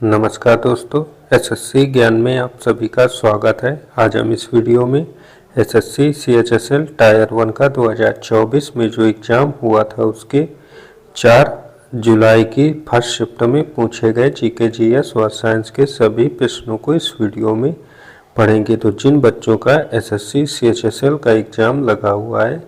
नमस्कार दोस्तों, एसएससी ज्ञान में आप सभी का स्वागत है। आज हम इस वीडियो में एसएससी सीएचएसएल टायर 1 का 2024 में जो एग्ज़ाम हुआ था उसके 4 जुलाई की फर्स्ट शिफ्ट में पूछे गए जीके जीएस व साइंस के सभी प्रश्नों को इस वीडियो में पढ़ेंगे। तो जिन बच्चों का एसएससी सीएचएसएल का एग्ज़ाम लगा हुआ है,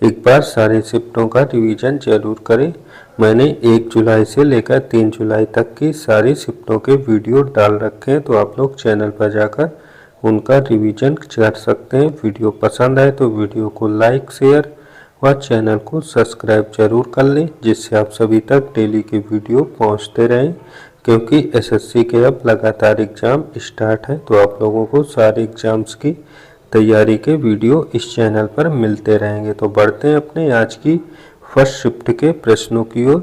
एक बार सारी शिफ्टों का रिवीजन जरूर करें। मैंने 1 जुलाई से लेकर 3 जुलाई तक की सारी शिफ्टों के वीडियो डाल रखे हैं, तो आप लोग चैनल पर जाकर उनका रिवीजन कर सकते हैं। वीडियो पसंद आए तो वीडियो को लाइक, शेयर व चैनल को सब्सक्राइब जरूर कर लें, जिससे आप सभी तक डेली के वीडियो पहुंचते रहें। क्योंकि एसएससी के अब लगातार एग्ज़ाम स्टार्ट है, तो आप लोगों को सारे एग्ज़ाम्स की तैयारी के वीडियो इस चैनल पर मिलते रहेंगे। तो बढ़ते हैं अपने आज की फर्स्ट शिफ्ट के प्रश्नों की ओर।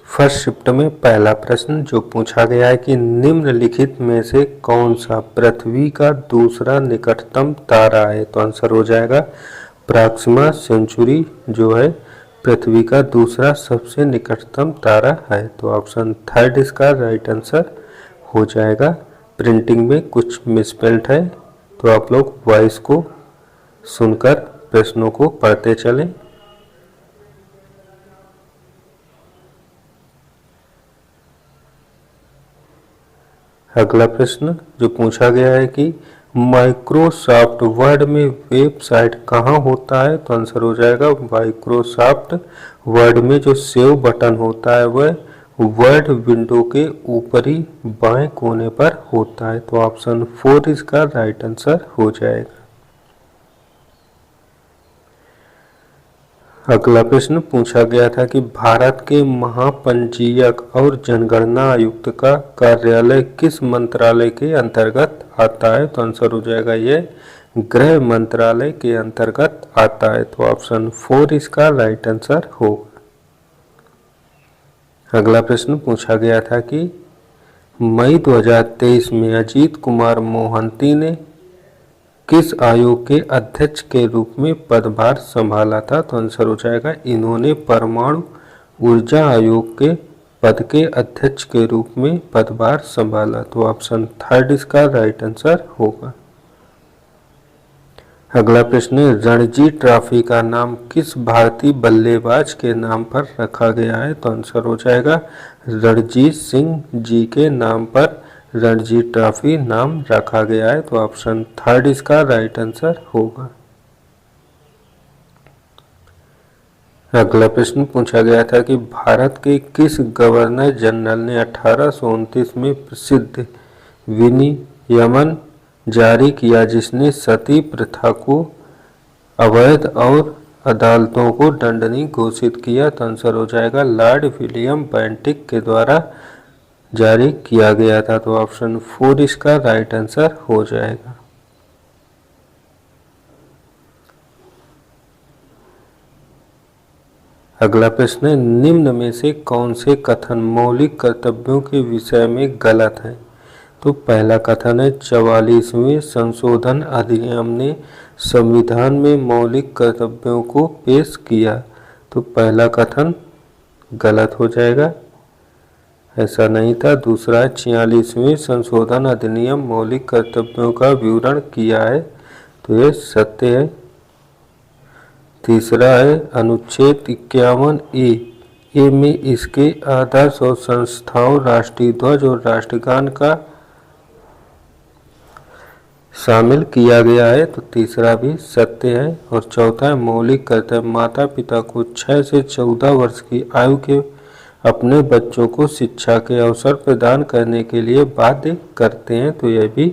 फर्स्ट शिफ्ट में पहला प्रश्न जो पूछा गया है कि निम्नलिखित में से कौन सा पृथ्वी का दूसरा निकटतम तारा है। तो आंसर हो जाएगा प्रॉक्सिमा सेंचुरी जो है पृथ्वी का दूसरा सबसे निकटतम तारा है। तो ऑप्शन थर्ड इसका राइट आंसर हो जाएगा। प्रिंटिंग में कुछ मिसप्रिंट है, तो आप लोग वॉइस को सुनकर प्रश्नों को पढ़ते चलें। अगला प्रश्न जो पूछा गया है कि माइक्रोसॉफ्ट वर्ड में वेबसाइट कहाँ होता है। तो आंसर हो जाएगा माइक्रोसॉफ्ट वर्ड में जो सेव बटन होता है वह वर्ड विंडो के ऊपरी बाएं कोने पर होता है। तो ऑप्शन 4 इसका राइट आंसर हो जाएगा। अगला प्रश्न पूछा गया था कि भारत के महापंजीयक और जनगणना आयुक्त का कार्यालय किस मंत्रालय के अंतर्गत आता है। तो आंसर हो जाएगा यह गृह मंत्रालय के अंतर्गत आता है। तो ऑप्शन 4 इसका राइट आंसर होगा। अगला प्रश्न पूछा गया था कि मई 2023 में अजीत कुमार मोहंती ने किस आयोग के अध्यक्ष के रूप में पदभार संभाला था। तो आंसर हो जाएगा इन्होंने परमाणु ऊर्जा आयोग के पद के अध्यक्ष के रूप में पदभार संभाला। तो ऑप्शन थर्ड इसका राइट आंसर होगा। अगला प्रश्न रणजी ट्रॉफी का नाम किस भारतीय बल्लेबाज के नाम पर रखा गया है। तो आंसर हो जाएगा रणजीत सिंह जी के नाम पर रणजी ट्रॉफी नाम रखा गया है। तो ऑप्शन थर्ड इसका राइट आंसर होगा। अगला प्रश्न पूछा गया था कि भारत के किस गवर्नर जनरल ने 1829 में प्रसिद्ध विनियमन जारी किया जिसने सती प्रथा को अवैध और अदालतों को दंडनीय घोषित किया। तो आंसर हो जाएगा लॉर्ड विलियम बेंटिक के द्वारा जारी किया गया था। तो ऑप्शन 4 इसका राइट आंसर हो जाएगा। अगला प्रश्न है निम्न में से कौन से कथन मौलिक कर्तव्यों के विषय में गलत है। तो पहला कथन है 44वें संशोधन अधिनियम ने संविधान में मौलिक कर्तव्यों को पेश किया। तो पहला कथन गलत हो जाएगा, ऐसा नहीं था। दूसरा 46वें संशोधन अधिनियम मौलिक कर्तव्यों का विवरण किया है, तो यह सत्य है। तीसरा है अनुच्छेद 51A में इसके आदर्श और संस्थाओं राष्ट्रीय ध्वज और राष्ट्रगान का शामिल किया गया है, तो तीसरा भी सत्य है। और चौथा है मौलिक कर्तव्य माता पिता को 6 से 14 वर्ष की आयु के अपने बच्चों को शिक्षा के अवसर प्रदान करने के लिए बाध्य करते हैं, तो यह भी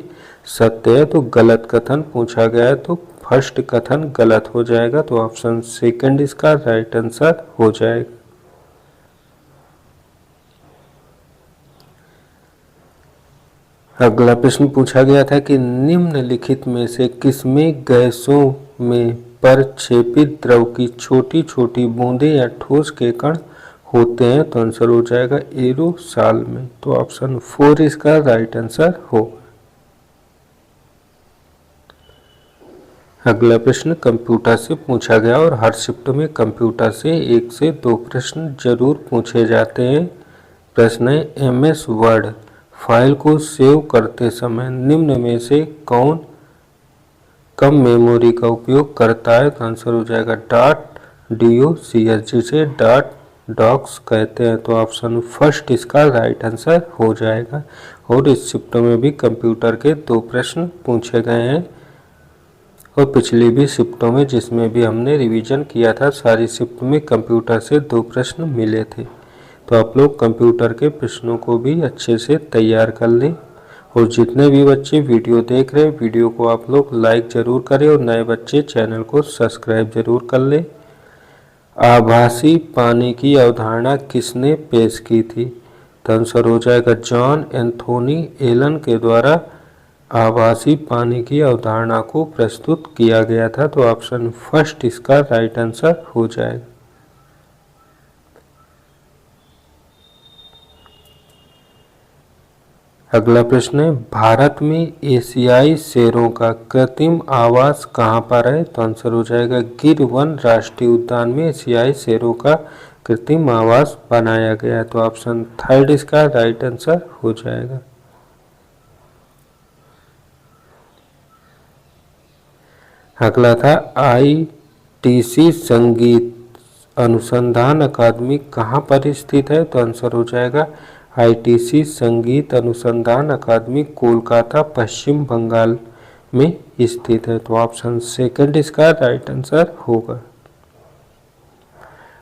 सत्य है। तो गलत कथन पूछा गया है, तो फर्स्ट कथन गलत हो जाएगा। तो ऑप्शन सेकंड इसका राइट आंसर हो जाएगा। अगला प्रश्न पूछा गया था कि निम्नलिखित में से किसमें गैसों में प्रक्षेपित द्रव की छोटी छोटी बूंदें या ठोस के कण होते हैं। तो आंसर हो जाएगा एरोसॉल में। तो ऑप्शन 4 इसका राइट आंसर होगा। अगला प्रश्न कंप्यूटर से पूछा गया और हर शिफ्ट में कंप्यूटर से 1 से 2 प्रश्न जरूर पूछे जाते हैं। प्रश्न है MS वर्ड फाइल को सेव करते समय निम्न में से कौन कम मेमोरी का उपयोग करता है? तो आंसर हो जाएगा .docs, जिसे .docs कहते हैं। तो ऑप्शन फर्स्ट इसका राइट आंसर हो जाएगा। और इस शिफ्ट में भी कंप्यूटर के 2 प्रश्न पूछे गए हैं और पिछली भी शिफ्टों में जिसमें भी हमने रिवीजन किया था, सारी शिफ्ट में कंप्यूटर से 2 प्रश्न मिले थे। तो आप लोग कंप्यूटर के प्रश्नों को भी अच्छे से तैयार कर लें। और जितने भी बच्चे वीडियो देख रहे हैं, वीडियो को आप लोग लाइक ज़रूर करें और नए बच्चे चैनल को सब्सक्राइब ज़रूर कर लें। आभासी पानी की अवधारणा किसने पेश की थी? तो आंसर हो जाएगा जॉन एंथोनी एलन के द्वारा आभासी पानी की अवधारणा को प्रस्तुत किया गया था। तो ऑप्शन फर्स्ट इसका राइट आंसर हो जाएगा। अगला प्रश्न है, भारत में एशियाई शेरों का कृत्रिम आवास कहाँ पर है? तो आंसर हो जाएगा गिर वन राष्ट्रीय उद्यान में एशियाई शेरों का कृत्रिम आवास बनाया गया है। तो ऑप्शन थर्ड इसका राइट आंसर हो जाएगा। अगला था ITC संगीत अनुसंधान अकादमी कहाँ पर स्थित है? तो आंसर हो जाएगा ITC संगीत अनुसंधान अकादमी कोलकाता पश्चिम बंगाल में स्थित है। तो ऑप्शन सेकंड इसका राइट आंसर होगा।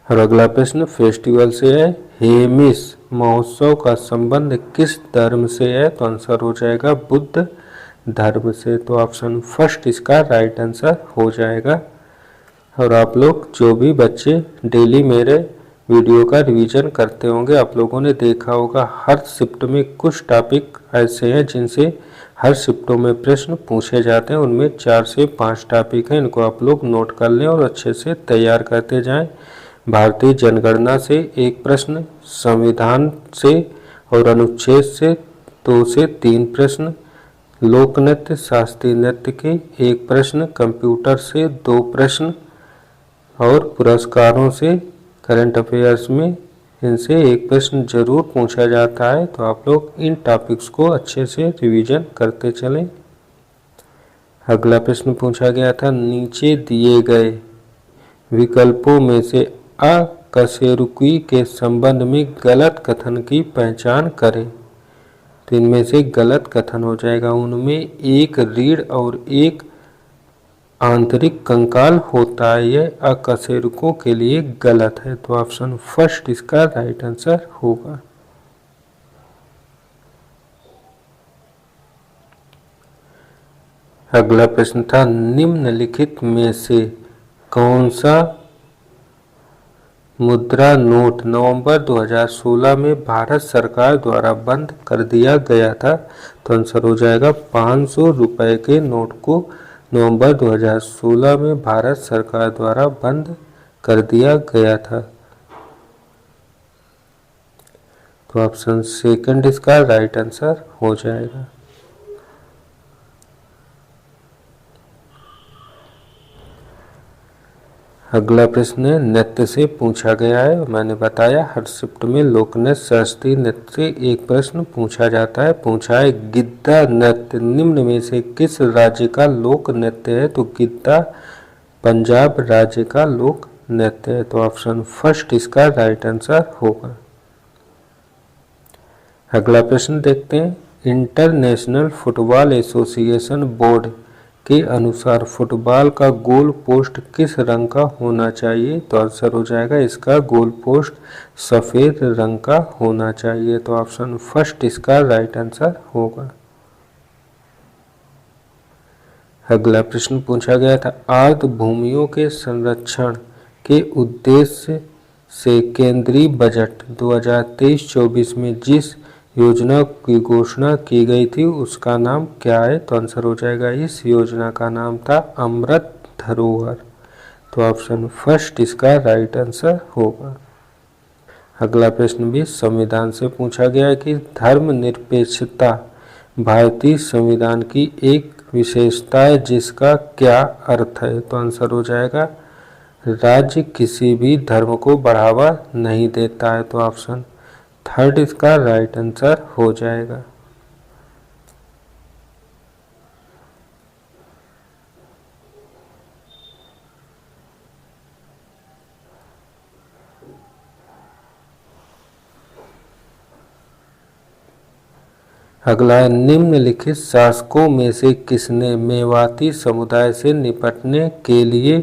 और अगला प्रश्न फेस्टिवल से है, हेमिस महोत्सव का संबंध किस धर्म से है? तो आंसर हो जाएगा बुद्ध धर्म से। तो ऑप्शन फर्स्ट इसका राइट आंसर हो जाएगा। और आप लोग जो भी बच्चे डेली मेरे वीडियो का रिवीजन करते होंगे, आप लोगों ने देखा होगा हर शिफ्ट में कुछ टॉपिक ऐसे हैं जिनसे हर शिफ्टों में प्रश्न पूछे जाते हैं। उनमें 4 से 5 टॉपिक हैं, इनको आप लोग नोट कर लें और अच्छे से तैयार करते जाएं। भारतीय जनगणना से 1 प्रश्न, संविधान से और अनुच्छेद से 2 से 3 प्रश्न, लोक नृत्य शास्त्रीय नृत्य के 1 प्रश्न, कंप्यूटर से 2 प्रश्न और पुरस्कारों से करंट अफेयर्स में इनसे 1 प्रश्न जरूर पूछा जाता है। तो आप लोग इन टॉपिक्स को अच्छे से रिवीजन करते चलें। अगला प्रश्न पूछा गया था, नीचे दिए गए विकल्पों में से अकशेरुकी के संबंध में गलत कथन की पहचान करें। तो इनमें से गलत कथन हो जाएगा, उनमें एक रीढ़ और एक आंतरिक कंकाल होता है, यह अकशेरुकों के लिए गलत है। तो ऑप्शन फर्स्ट इसका राइट आंसर होगा। अगला प्रश्न था, निम्नलिखित में से कौन सा मुद्रा नोट नवंबर 2016 में भारत सरकार द्वारा बंद कर दिया गया था? तो आंसर हो जाएगा 500 रुपए के नोट को नवंबर 2016 में भारत सरकार द्वारा बंद कर दिया गया था। तो ऑप्शन सेकंड इसका राइट आंसर हो जाएगा। अगला प्रश्न है, नृत्य से पूछा गया है। मैंने बताया हर शिफ्ट में लोक नृत्य शास्त्रीय नृत्य से 1 प्रश्न पूछा जाता है। पूछा है, गिद्दा नृत्य निम्न में से किस राज्य का लोक नृत्य है? तो गिद्दा पंजाब राज्य का लोक नृत्य है। तो ऑप्शन फर्स्ट इसका राइट आंसर होगा। अगला प्रश्न देखते हैं, इंटरनेशनल फुटबॉल एसोसिएशन बोर्ड के अनुसार फुटबॉल का गोल पोस्ट किस रंग का होना चाहिए? तो आंसर हो जाएगा इसका गोल पोस्ट सफ़ेद रंग का होना चाहिए। तो ऑप्शन फर्स्ट इसका राइट आंसर होगा। अगला प्रश्न पूछा गया था, आर्द्र भूमियों के संरक्षण के उद्देश्य से केंद्रीय बजट 2023-24 में जिस योजना की घोषणा की गई थी उसका नाम क्या है? तो आंसर हो जाएगा, इस योजना का नाम था अमृत धरोहर। तो ऑप्शन फर्स्ट इसका राइट आंसर होगा। अगला प्रश्न भी संविधान से पूछा गया है कि धर्मनिरपेक्षता भारतीय संविधान की एक विशेषता है जिसका क्या अर्थ है? तो आंसर हो जाएगा, राज्य किसी भी धर्म को बढ़ावा नहीं देता है। तो ऑप्शन थर्ड इसका राइट आंसर हो जाएगा। अगला है, निम्नलिखित शासकों में से किसने मेवाती समुदाय से निपटने के लिए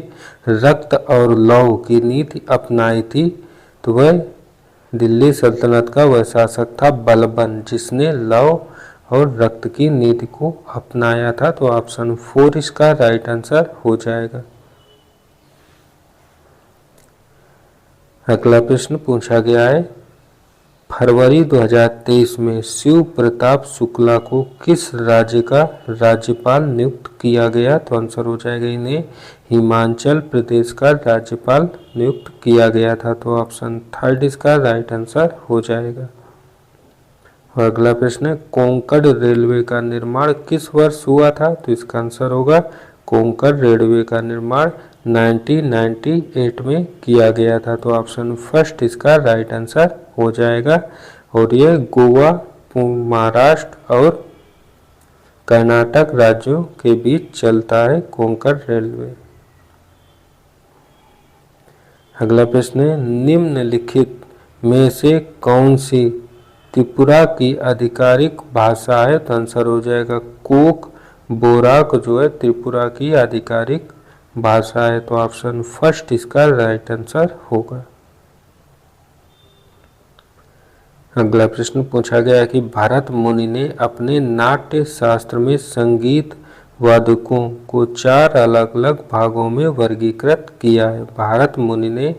रक्त और लौह की नीति अपनाई थी? तो वह दिल्ली सल्तनत का वह शासक था बलबन, जिसने लौह और रक्त की नीति को अपनाया था। तो ऑप्शन 4 इसका राइट आंसर हो जाएगा। अगला प्रश्न पूछा गया है, फरवरी 2023 में शिव प्रताप शुक्ला को किस राज्य का राज्यपाल नियुक्त किया गया? तो आंसर हो जाएगा इन्हें हिमाचल प्रदेश का राज्यपाल नियुक्त किया गया था। तो ऑप्शन 3 इसका राइट आंसर हो जाएगा। और अगला प्रश्न है, कोंकण रेलवे का निर्माण किस वर्ष हुआ था? तो इसका आंसर होगा कोंकण रेलवे का निर्माण 1998 में किया गया था। तो ऑप्शन 1 इसका राइट आंसर हो जाएगा। और ये गोवा, महाराष्ट्र और कर्नाटक राज्यों के बीच चलता है कोंकण रेलवे। अगला प्रश्न है, निम्नलिखित में से कौन सी त्रिपुरा की आधिकारिक भाषा है? तो आंसर हो जाएगा कोक बोराक जो है त्रिपुरा की आधिकारिक भाषा है। तो ऑप्शन 1 इसका राइट आंसर होगा। अगला प्रश्न पूछा गया है कि भरत मुनि ने अपने नाट्य शास्त्र में संगीत वादकों को 4 अलग अलग भागों में वर्गीकृत किया है। भरत मुनि ने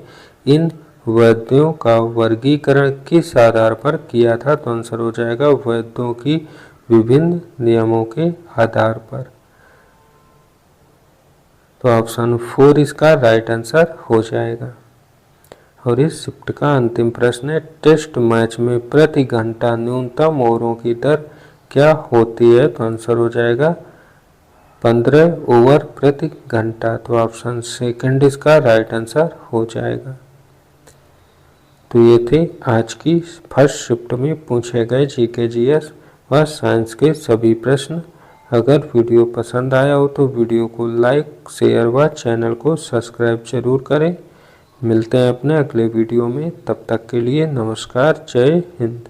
इन वाद्यों का वर्गीकरण किस आधार पर किया था? तो आंसर हो जाएगा वाद्यों की विभिन्न नियमों के आधार पर। तो ऑप्शन 4 इसका राइट आंसर हो जाएगा। और इस शिफ्ट का अंतिम प्रश्न है, टेस्ट मैच में प्रति घंटा न्यूनतम ओवरों की दर क्या होती है? तो आंसर हो जाएगा 15 ओवर प्रति घंटा। तो ऑप्शन 2 इसका राइट आंसर हो जाएगा। तो ये थे आज की फर्स्ट शिफ्ट में पूछे गए जीके जीएस व साइंस के सभी प्रश्न। अगर वीडियो पसंद आया हो तो वीडियो को लाइक, शेयर व चैनल को सब्सक्राइब जरूर करें। मिलते हैं अपने अगले वीडियो में, तब तक के लिए नमस्कार, जय हिंद।